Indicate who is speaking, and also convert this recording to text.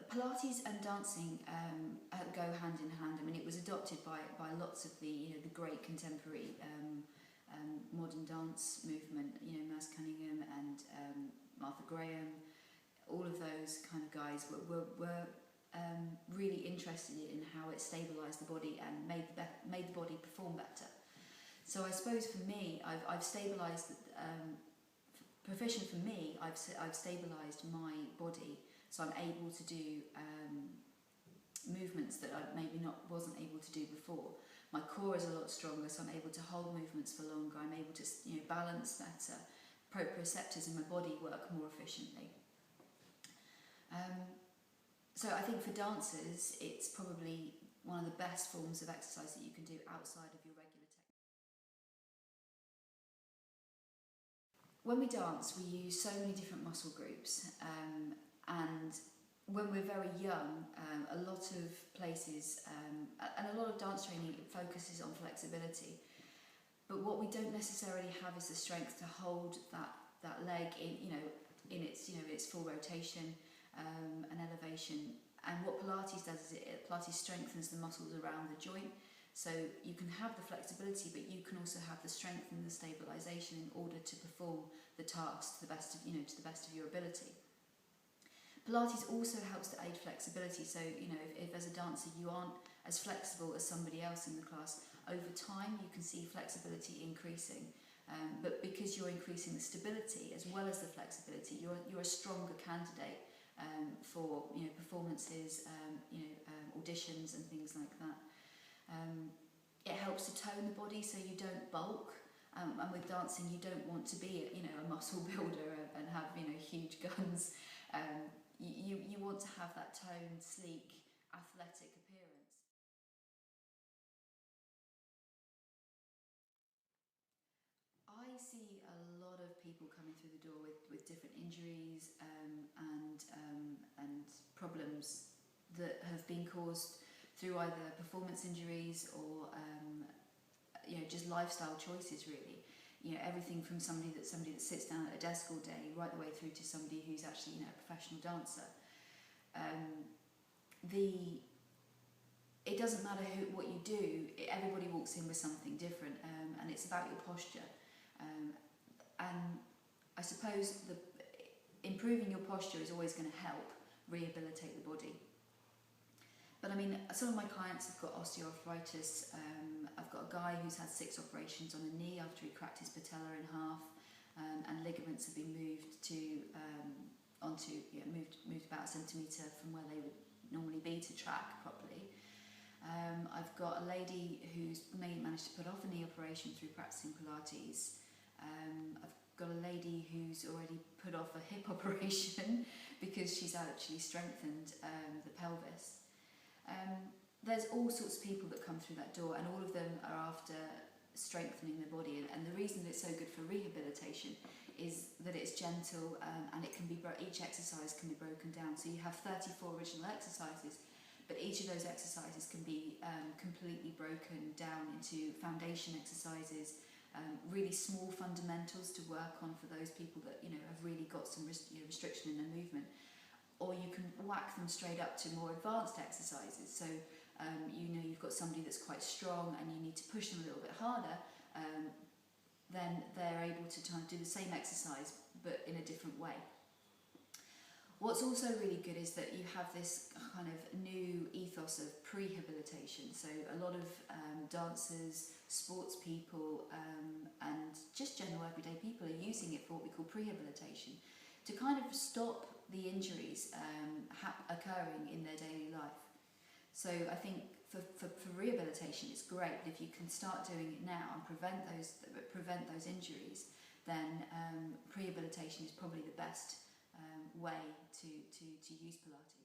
Speaker 1: Pilates and dancing go hand in hand. I mean, it was adopted by lots of the the great contemporary modern dance movement. Merce Cunningham and Martha Graham. All of those kind of guys were really interested in how it stabilised the body and made the body perform better. So I suppose for me, I've stabilised. Proficient for me, I've stabilised my body, so I'm able to do movements that I maybe wasn't able to do before. My core is a lot stronger, so I'm able to hold movements for longer. I'm able to balance better. Proprioceptors in my body work more efficiently. So I think for dancers, it's probably one of the best forms of exercise that you can do outside of your regular technique. When we dance, we use so many different muscle groups, and when we're very young, a lot of places and a lot of dance training focuses on flexibility, but what we don't necessarily have is the strength to hold that leg in its full rotation and elevation. And what Pilates does is Pilates strengthens the muscles around the joint. So you can have the flexibility, but you can also have the strength and the stabilisation in order to perform the tasks to the best of your ability. Pilates also helps to aid flexibility. So if as a dancer you aren't as flexible as somebody else in the class, over time you can see flexibility increasing. But because you're increasing the stability as well as the flexibility, you're a stronger candidate for performances, auditions and things like that. It helps to tone the body so you don't bulk, and with dancing you don't want to be a muscle builder and have huge guns. You want to have that toned, sleek, athletic appearance. I see a lot of people coming through the door with different injuries and problems that have been caused through either performance injuries or just lifestyle choices, really. Everything from somebody that sits down at a desk all day right the way through to somebody who's actually a professional dancer. It doesn't matter what you do, everybody walks in with something different, and it's about your posture. And I suppose improving your posture is always going to help rehabilitate the body. But I mean, some of my clients have got osteoarthritis. I've got a guy who's had 6 operations on a knee after he cracked his patella in half, and ligaments have been moved moved about a centimetre from where they would normally be to track properly. I've got a lady who's managed to put off a knee operation through practicing Pilates. I've got a lady who's already put off a hip operation because she's actually strengthened the pelvis. There's all sorts of people that come through that door, and all of them are after strengthening their body. And the reason that it's so good for rehabilitation is that it's gentle, and it can be each exercise can be broken down. So you have 34 original exercises, but each of those exercises can be completely broken down into foundation exercises, really small fundamentals to work on for those people that have really got some restriction in their movement. Or you can whack them straight up to more advanced exercises. So you've got somebody that's quite strong and you need to push them a little bit harder, then they're able to try and do the same exercise but in a different way. What's also really good is that you have this kind of new ethos of prehabilitation. So a lot of dancers, sports people, and just general everyday people are using it for what we call prehabilitation, to kind of stop the injuries occurring in their daily life. So I think for rehabilitation it's great, but if you can start doing it now and prevent those injuries, then prehabilitation is probably the best way to use Pilates.